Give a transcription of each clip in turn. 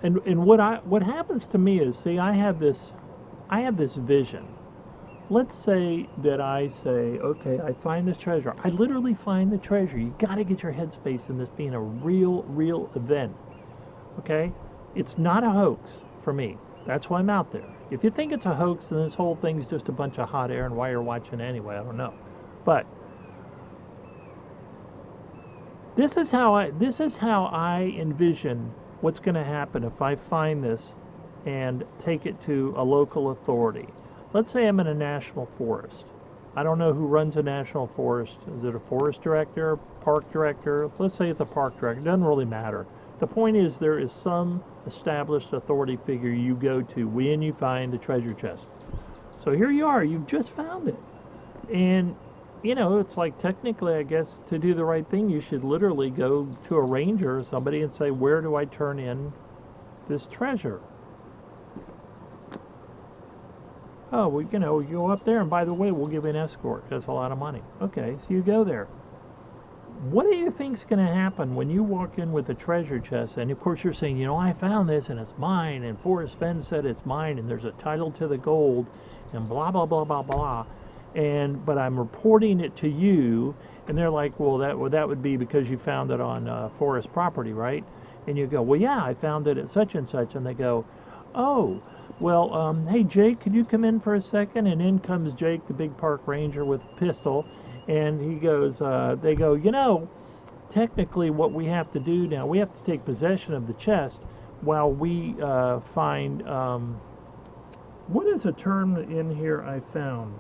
And what happens to me is, see, I have this vision. Let's say that I say, okay, I find this treasure. I literally find the treasure. You got to get your headspace in this being a real event. Okay? It's not a hoax for me. That's why I'm out there. If you think it's a hoax, then this whole thing's just a bunch of hot air, and why you're watching anyway, I don't know. But this is how I envision what's going to happen if I find this and take it to a local authority. Let's say I'm in a national forest. I don't know who runs a national forest. Is it a forest director, park director? Let's say it's a park director. It doesn't really matter. The point is, there is some established authority figure you go to when you find the treasure chest. So here you are, you've just found it. And, you know, it's like, technically, I guess, to do the right thing, you should literally go to a ranger or somebody and say, where do I turn in this treasure? Oh, well, you know, you go up there, and by the way, we'll give you an escort. That's a lot of money. Okay, so you go there. What do you think's going to happen when you walk in with a treasure chest? And of course, you're saying, you know, I found this, and it's mine, and Forrest Fenn said it's mine, and there's a title to the gold, and blah blah blah blah blah. But I'm reporting it to you, and they're like, well, that would be because you found it on forest property, right? And you go, well, yeah, I found it at such and such, and they go, oh. Well, hey, Jake, could you come in for a second? And in comes Jake, the big park ranger, with a pistol. And he goes, they go, you know, technically what we have to do now, we have to take possession of the chest while we find, what is a term in here I found?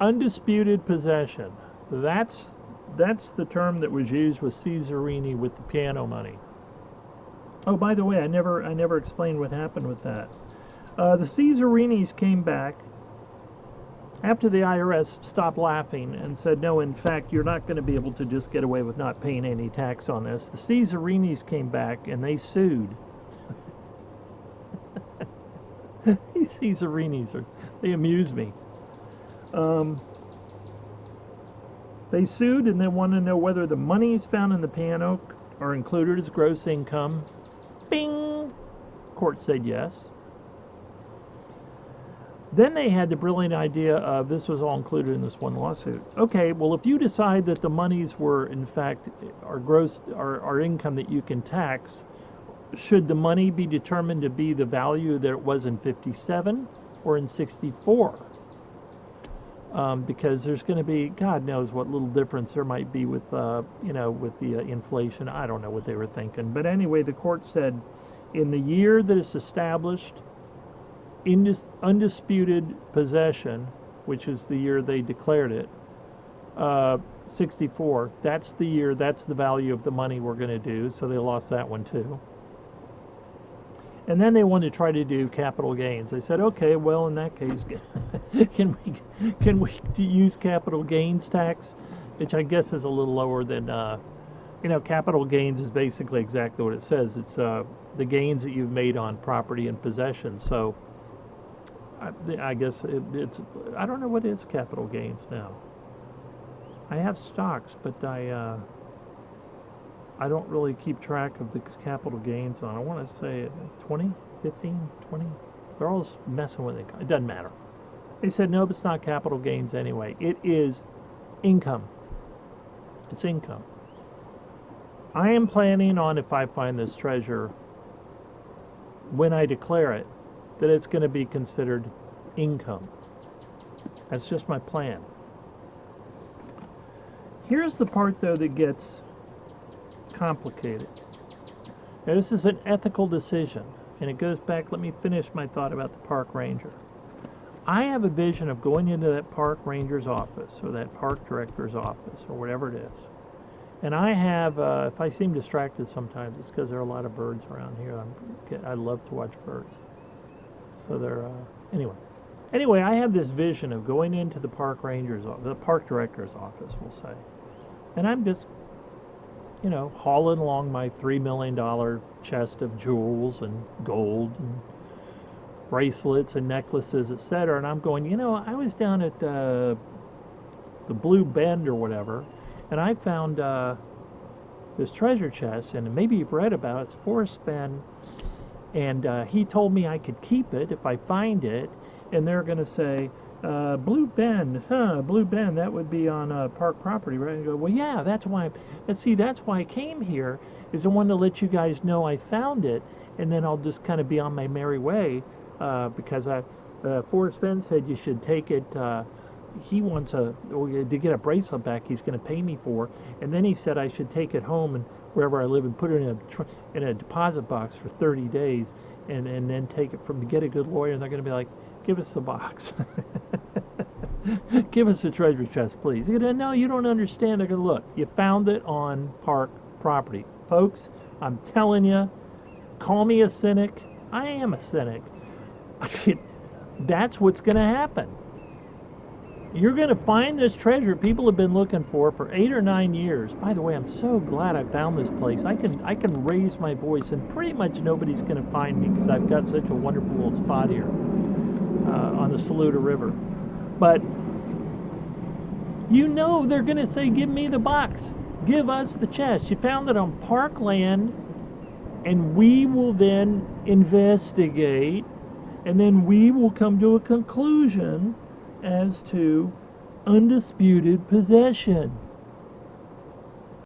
Undisputed possession. That's the term that was used with Cesarini with the piano money. Oh, by the way, I never explained what happened with that. The Cesarinis came back after the IRS stopped laughing and said, no, in fact, you're not going to be able to just get away with not paying any tax on this. The Cesarinis came back and they sued. These Cesarinis, they amuse me. They sued, and they want to know whether the monies found in the piano are included as gross income. Bing! Court said yes. Then they had the brilliant idea of, this was all included in this one lawsuit. Okay, well, if you decide that the monies were, in fact, are income that you can tax, should the money be determined to be the value that it was in 57 or in 64? Because there's going to be, God knows what little difference there might be with, with the inflation. I don't know what they were thinking. But anyway, the court said, in the year that it's established, undisputed possession, which is the year they declared it, 64, that's the year, that's the value of the money we're going to do. So they lost that one too. And then they wanted to try to do capital gains. They said, okay, well, in that case, can we use capital gains tax, which I guess is a little lower than, capital gains is basically exactly what it says. It's the gains that you've made on property and possession. So I guess it's, I don't know what is capital gains now. I have stocks, but I don't really keep track of the capital gains on. I want to say 20, 15, 20. They're all messing with it. It doesn't matter. They said, no, it's not capital gains anyway. It is income. It's income. I am planning on, if I find this treasure, when I declare it, that it's going to be considered income. That's just my plan. Here's the part, though, that gets complicated. Now, this is an ethical decision, and it goes back, let me finish my thought about the park ranger. I have a vision of going into that park ranger's office, or that park director's office, or whatever it is. And I have, if I seem distracted sometimes, it's because there are a lot of birds around here. I love to watch birds. So they're, Anyway, I have this vision of going into the park ranger's office, the park director's office, we'll say. And I'm just, hauling along my $3 million chest of jewels and gold and bracelets and necklaces, etc. And I'm going, I was down at the Blue Bend or whatever, and I found this treasure chest, and maybe you've read about it. It's Forrest Fenn, and he told me I could keep it if I find it, and they're going to say, Blue Bend, Blue Bend, that would be on park property, right? And I go, well, yeah, that's why. That's why I came here, is I wanted to let you guys know I found it, and then I'll just kind of be on my merry way, because Forrest Fenn said you should take it. He wants to get a bracelet back. He's going to pay me for, and then he said I should take it home and wherever I live and put it in a deposit box for 30 days, and then take it from to get a good lawyer. And they're going to be like, give us the box. Give us the treasure chest, please. You're gonna, no, you don't understand. They're going to look. You found it on park property. Folks, I'm telling you, call me a cynic. I am a cynic. That's what's going to happen. You're going to find this treasure people have been looking for 8 or 9 years. By the way, I'm so glad I found this place. I can raise my voice, and pretty much nobody's going to find me because I've got such a wonderful little spot here on the Saluda River. But you know they're going to say, give me the box. Give us the chest. You found it on park land, and we will then investigate, and then we will come to a conclusion as to undisputed possession.